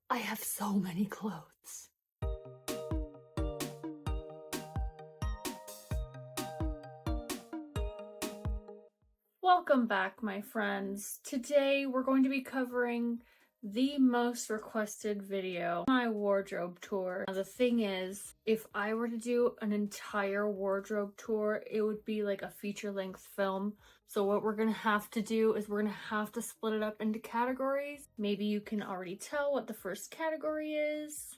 I have so many clothes. Welcome back, my friends. Today we're going to be covering the most requested video, my wardrobe tour. Now, the thing is, if I were to do an entire wardrobe tour, it would be like a feature-length film. So what we're gonna have to do is we're gonna have to split it up into categories. Maybe you can already tell what the first category is.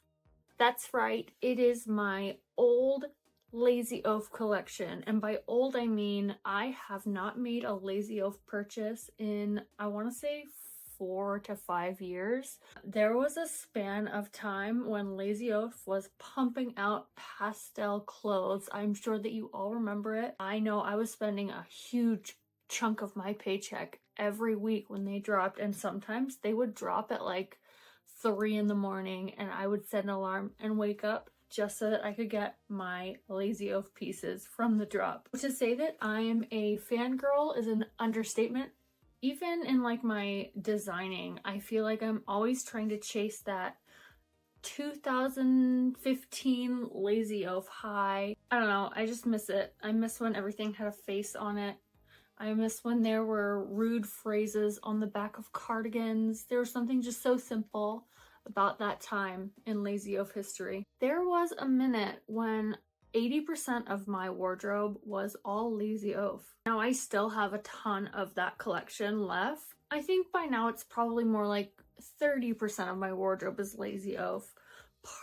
That's right, it is my old Lazy Oaf collection, and by old I mean I have not made a Lazy Oaf purchase in, I want to say, 4 to 5 years. There was a span of time when Lazy Oaf was pumping out pastel clothes. I'm sure that you all remember it. I know I was spending a huge chunk of my paycheck every week when they dropped, and sometimes they would drop at like 3 in the morning, and I would set an alarm and wake up just so that I could get my Lazy Oaf pieces from the drop. To say that I am a fangirl is an understatement. Even in like my designing, I feel like I'm always trying to chase that 2015 Lazy Oaf high. I don't know, I just miss it. I miss when everything had a face on it. I miss when there were rude phrases on the back of cardigans. There was something just so simple about that time in Lazy Oaf history. There was a minute when 80% of my wardrobe was all Lazy Oaf. Now I still have a ton of that collection left. I think by now it's probably more like 30% of my wardrobe is Lazy Oaf.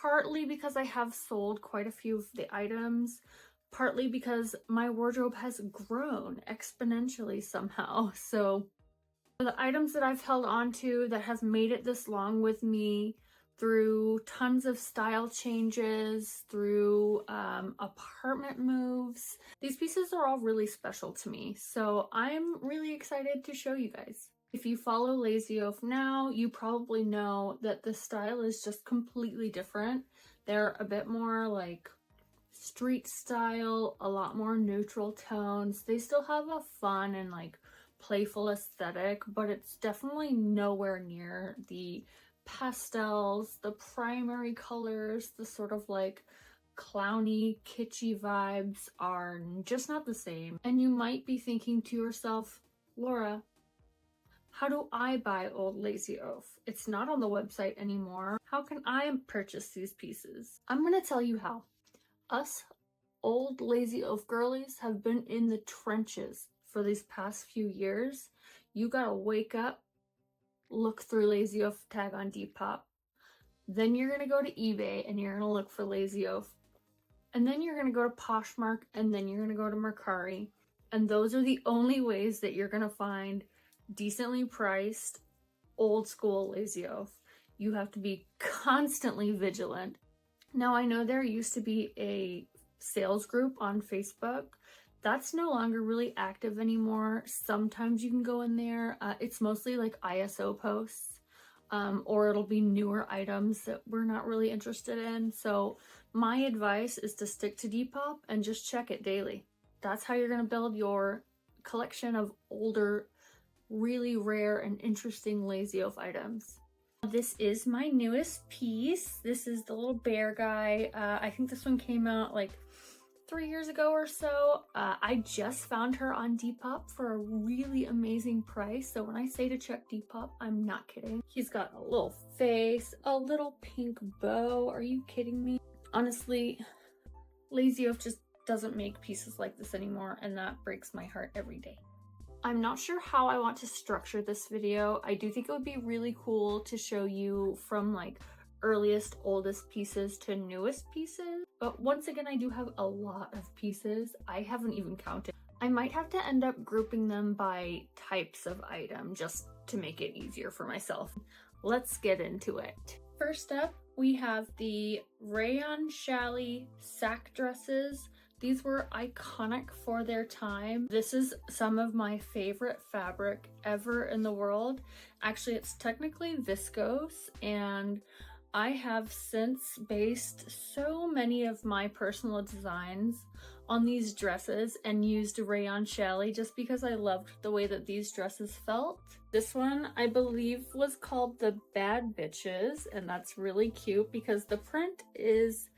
Partly because I have sold quite a few of the items, partly because my wardrobe has grown exponentially somehow. So the items that I've held on to that has made it this long with me through tons of style changes, through apartment moves, these pieces are all really special to me. So I'm really excited to show you guys. If you follow Lazy Oaf now, you probably know that the style is just completely different. They're a bit more like street style, a lot more neutral tones. They still have a fun and like playful aesthetic, but it's definitely nowhere near the pastels, the primary colors, the sort of like clowny, kitschy vibes are just not the same. And you might be thinking to yourself, Laura, how do I buy old Lazy Oaf? It's not on the website anymore. How can I purchase these pieces? I'm gonna tell you how. Us old Lazy Oaf girlies have been in the trenches for these past few years. You gotta wake up, look through Lazy Oaf tag on Depop. Then you're gonna go to eBay and you're gonna look for Lazy Oaf. And then you're gonna go to Poshmark, and then you're gonna go to Mercari. And those are the only ways that you're gonna find decently priced old school Lazy Oaf. You have to be constantly vigilant. Now I know there used to be a sales group on Facebook. That's no longer really active anymore. Sometimes you can go in there. It's mostly like ISO posts, or it'll be newer items that we're not really interested in. So my advice is to stick to Depop and just check it daily. That's how you're gonna build your collection of older, really rare and interesting Lazy Oaf items. This is my newest piece. This is the little bear guy. I think this one came out like 3 years ago or so. I just found her on Depop for a really amazing price. So when I say to check Depop, I'm not kidding. He's got a little face, a little pink bow. Are you kidding me? Honestly, Lazy Oaf just doesn't make pieces like this anymore, and that breaks my heart every day. I'm not sure how I want to structure this video. I do think it would be really cool to show you from like earliest, oldest pieces to newest pieces. But once again, I do have a lot of pieces. I haven't even counted. I might have to end up grouping them by types of item just to make it easier for myself. Let's get into it. First up, we have the rayon challis sack dresses. These were iconic for their time. This is some of my favorite fabric ever in the world. Actually, it's technically viscose, and I have since based so many of my personal designs on these dresses and used rayon challis just because I loved the way that these dresses felt. This one I believe was called the Bad Bitches, and that's really cute because the print is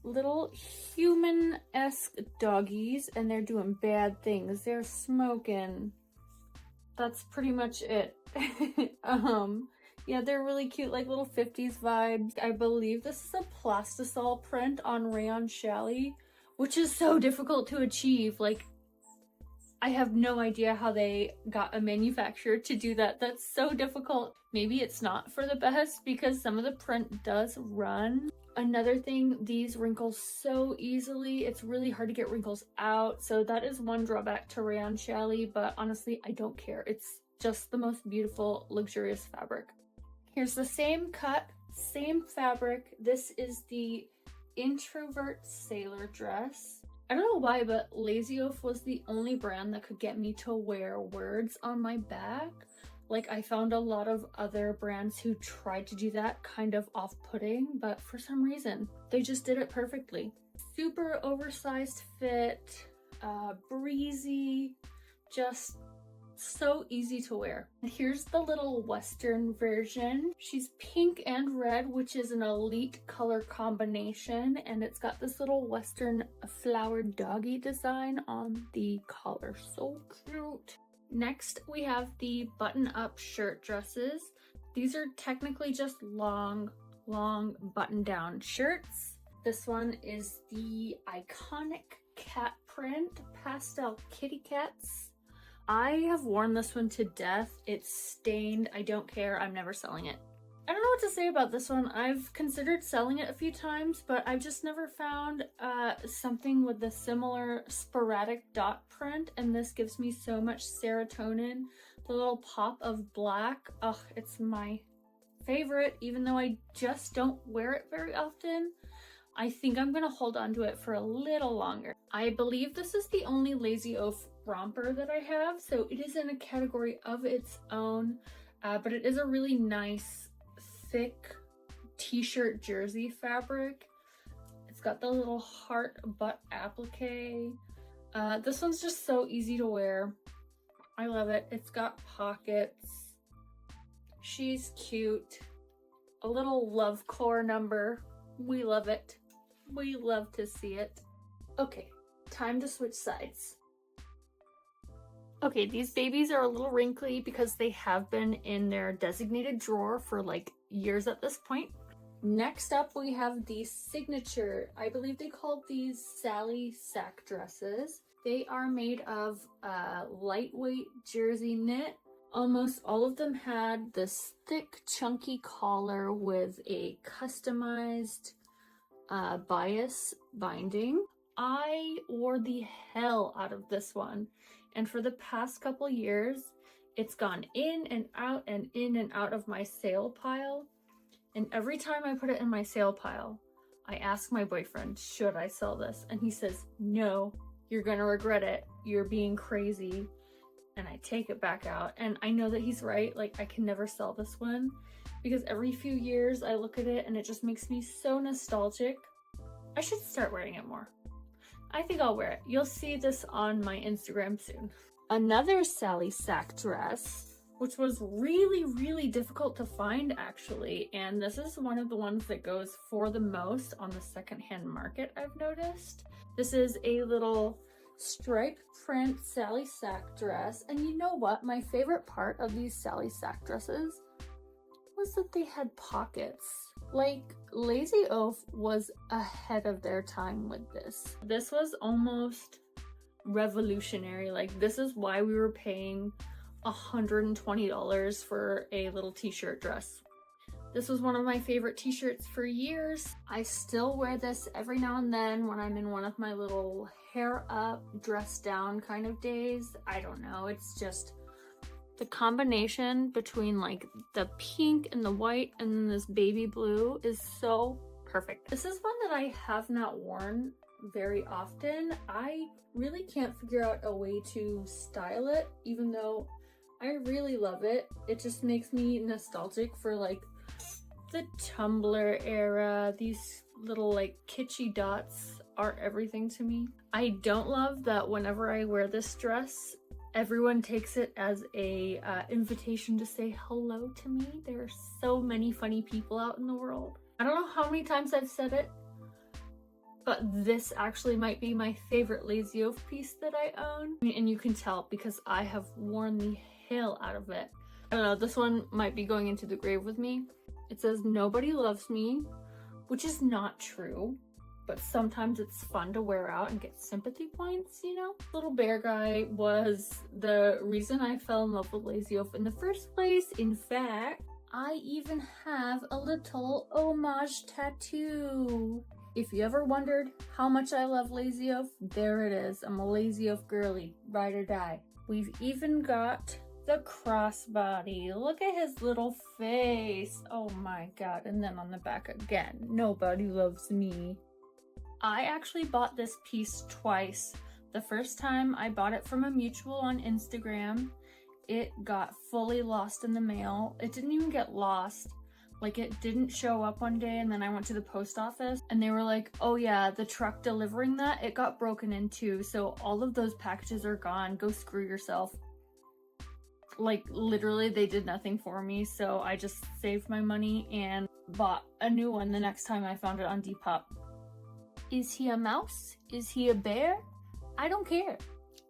little human-esque doggies and they're doing bad things. They're smoking. That's pretty much it. Yeah, they're really cute, like little 50s vibes. I believe this is a plastisol print on rayon challis, which is so difficult to achieve. Like, I have no idea how they got a manufacturer to do that. That's so difficult. Maybe it's not for the best because some of the print does run. Another thing, these wrinkle so easily. It's really hard to get wrinkles out. So that is one drawback to rayon challis, but honestly, I don't care. It's just the most beautiful, luxurious fabric. Here's the same cut, same fabric. This is the Introvert Sailor dress. I don't know why, but Lazy Oaf was the only brand that could get me to wear words on my back. Like, I found a lot of other brands who tried to do that kind of off-putting, but for some reason, they just did it perfectly. Super oversized fit, breezy, just so easy to wear. And here's the little Western version. She's pink and red, which is an elite color combination, and it's got this little Western flowered doggy design on the collar. So cute. Next, we have the button-up shirt dresses. These are technically just long button-down shirts. This one is the iconic cat print, pastel kitty cats. I have worn this one to death. It's stained. I don't care. I'm never selling it. I don't know what to say about this one. I've considered selling it a few times, but I've just never found something with the similar sporadic dot print, and this gives me so much serotonin. The little pop of black, ugh, it's my favorite, even though I just don't wear it very often. I think I'm gonna hold on to it for a little longer. I believe this is the only Lazy Oaf romper that I have, so it is in a category of its own, but it is a really nice thick t-shirt jersey fabric. It's got the little heart butt applique. This one's just so easy to wear. I love it. It's got pockets. She's cute. A little love core number. We love it. We love to see it. Okay, time to switch sides. Okay, these babies are a little wrinkly because they have been in their designated drawer for like years at this point. Next up, we have the signature. I believe they called these Sally sack dresses. They are made of lightweight jersey knit. Almost all of them had this thick, chunky collar with a customized bias binding. I wore the hell out of this one, and for the past couple years, it's gone in and out and in and out of my sale pile. And every time I put it in my sale pile, I ask my boyfriend, should I sell this? And he says, no, you're gonna regret it. You're being crazy. And I take it back out. And I know that he's right. Like, I can never sell this one because every few years I look at it and it just makes me so nostalgic. I should start wearing it more. I think I'll wear it. You'll see this on my Instagram soon. Another Sally sack dress, which was really, really difficult to find actually. And this is one of the ones that goes for the most on the secondhand market, I've noticed. This is a little striped print Sally sack dress. And you know what? My favorite part of these Sally sack dresses was that they had pockets. Like, Lazy Oaf was ahead of their time with this. This was almost revolutionary. Like, this is why we were paying $120 for a little t-shirt dress. This was one of my favorite t-shirts for years. I still wear this every now and then when I'm in one of my little hair up, dress down kind of days. I don't know, it's just the combination between like the pink and the white and then this baby blue is so perfect. This is one that I have not worn very often. I really can't figure out a way to style it, even though I really love it. It just makes me nostalgic for like the Tumblr era. These little like kitschy dots are everything to me. I don't love that whenever I wear this dress, everyone takes it as a invitation to say hello to me. There are so many funny people out in the world. I don't know how many times I've said it, but this actually might be my favorite Lazy Oaf piece that I own. And you can tell because I have worn the hell out of it. I don't know, this one might be going into the grave with me. It says, "Nobody loves me," which is not true, but sometimes it's fun to wear out and get sympathy points, you know? Little bear guy was the reason I fell in love with Lazy Oaf in the first place. In fact, I even have a little homage tattoo. If you ever wondered how much I love Lazy Oaf, there it is. I'm a Lazy Oaf girly, ride or die. We've even got the crossbody. Look at his little face. Oh my god. And then on the back again, "Nobody loves me." I actually bought this piece twice. The first time I bought it from a mutual on Instagram. It got fully lost in the mail. It didn't even get lost. Like, it didn't show up one day, and then I went to the post office and they were like, "Oh yeah, the truck delivering that, it got broken into, so all of those packages are gone. Go screw yourself." Like, literally, they did nothing for me, so I just saved my money and bought a new one the next time I found it on Depop. Is he a mouse? Is he a bear? I don't care.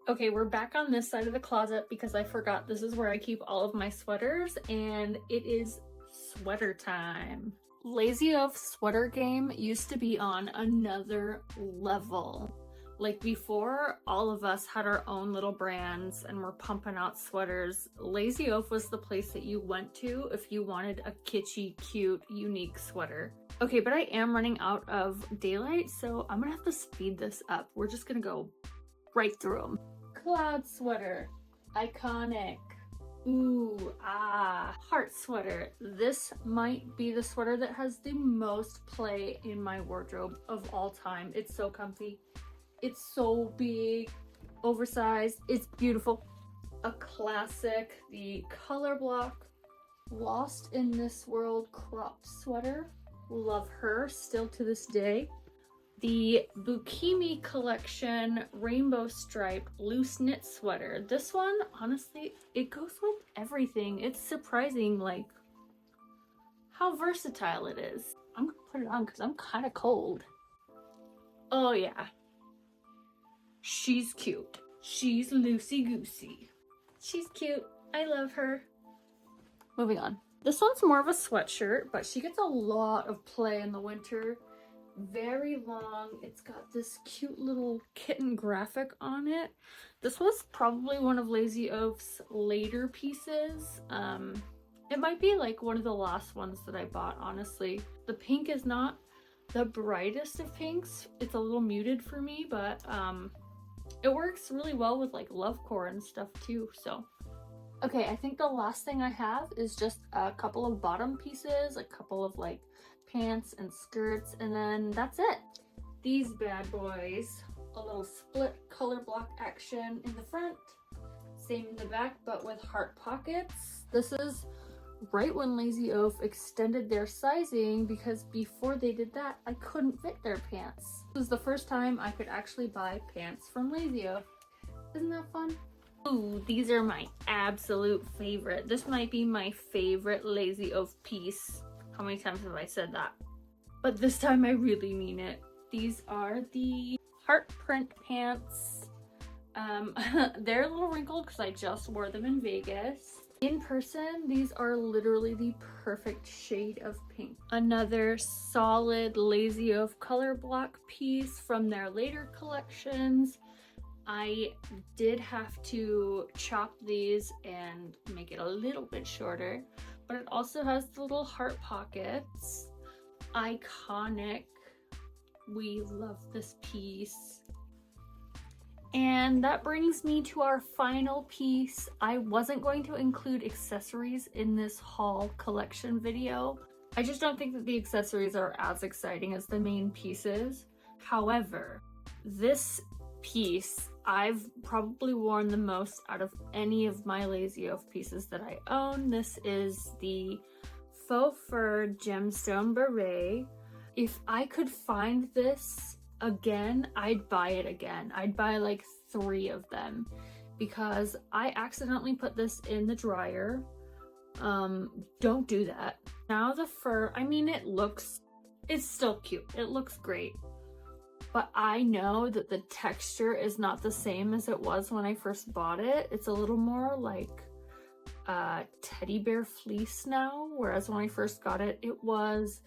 Okay, we're back on this side of the closet because I forgot this is where I keep all of my sweaters, and it is sweater time. Lazy Oaf sweater game used to be on another level. Like, before all of us had our own little brands and were pumping out sweaters, Lazy Oaf was the place that you went to if you wanted a kitschy, cute, unique sweater. Okay, but I am running out of daylight, so I'm gonna have to speed this up. We're just gonna go right through them. Cloud sweater, iconic. Ooh, heart sweater. This might be the sweater that has the most play in my wardrobe of all time. It's so comfy. It's so big, oversized. It's beautiful. A classic, the Color Block Lost in This World crop sweater. Love her still to this day. The Bukimi collection rainbow stripe loose knit sweater. This one, honestly, it goes with everything. It's surprising, like, how versatile it is. I'm gonna put it on because I'm kind of cold. Oh yeah. She's cute. She's loosey-goosey. She's cute. I love her. Moving on. This one's more of a sweatshirt, but she gets a lot of play in the winter. Very long. It's got this cute little kitten graphic on it. This was probably one of Lazy Oaf's later pieces. It might be like one of the last ones that I bought, honestly. The pink is not the brightest of pinks. It's a little muted for me, but it works really well with like lovecore and stuff too, so. Okay, I think the last thing I have is just a couple of bottom pieces, a couple of like pants and skirts, and then that's it. These bad boys, a little split color block action in the front, same in the back, but with heart pockets. This is right when Lazy Oaf extended their sizing, because before they did that, I couldn't fit their pants. This was the first time I could actually buy pants from Lazy Oaf. Isn't that fun? Ooh, these are my absolute favorite. This might be my favorite Lazy Oaf piece. How many times have I said that? But this time I really mean it. These are the heart print pants. They're a little wrinkled because I just wore them in Vegas. In person, these are literally the perfect shade of pink. Another solid Lazy Oaf color block piece from their later collections. I did have to chop these and make it a little bit shorter, but it also has the little heart pockets. Iconic. We love this piece. And that brings me to our final piece. I wasn't going to include accessories in this haul collection video. I just don't think that the accessories are as exciting as the main pieces. However, this piece I've probably worn the most out of any of my Lazy Oaf pieces that I own. This is the faux fur gemstone beret. If I could find this again, I'd buy it again. I'd buy like 3 of them because I accidentally put this in the dryer. Don't do that. Now the fur, I mean, it's still cute. It looks great. But I know that the texture is not the same as it was when I first bought it. It's a little more like teddy bear fleece now, whereas when I first got it, it was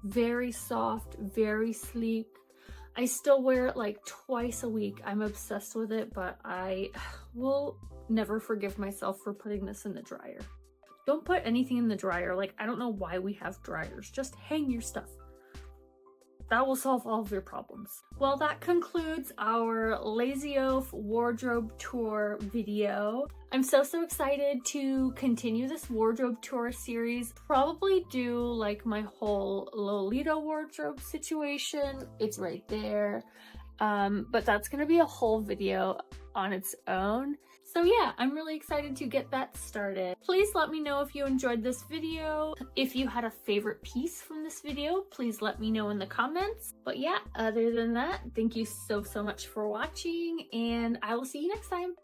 very soft, very sleek. I still wear it like twice a week. I'm obsessed with it, but I will never forgive myself for putting this in the dryer. Don't put anything in the dryer. Like, I don't know why we have dryers. Just hang your stuff. That will solve all of your problems. Well, that concludes our Lazy Oaf wardrobe tour video. I'm so excited to continue this wardrobe tour series. Probably do like my whole Lolita wardrobe situation. It's right there. But that's gonna be a whole video on its own. So yeah, I'm really excited to get that started. Please let me know if you enjoyed this video. If you had a favorite piece from this video, please let me know in the comments. But yeah, other than that, thank you so much for watching, and I will see you next time.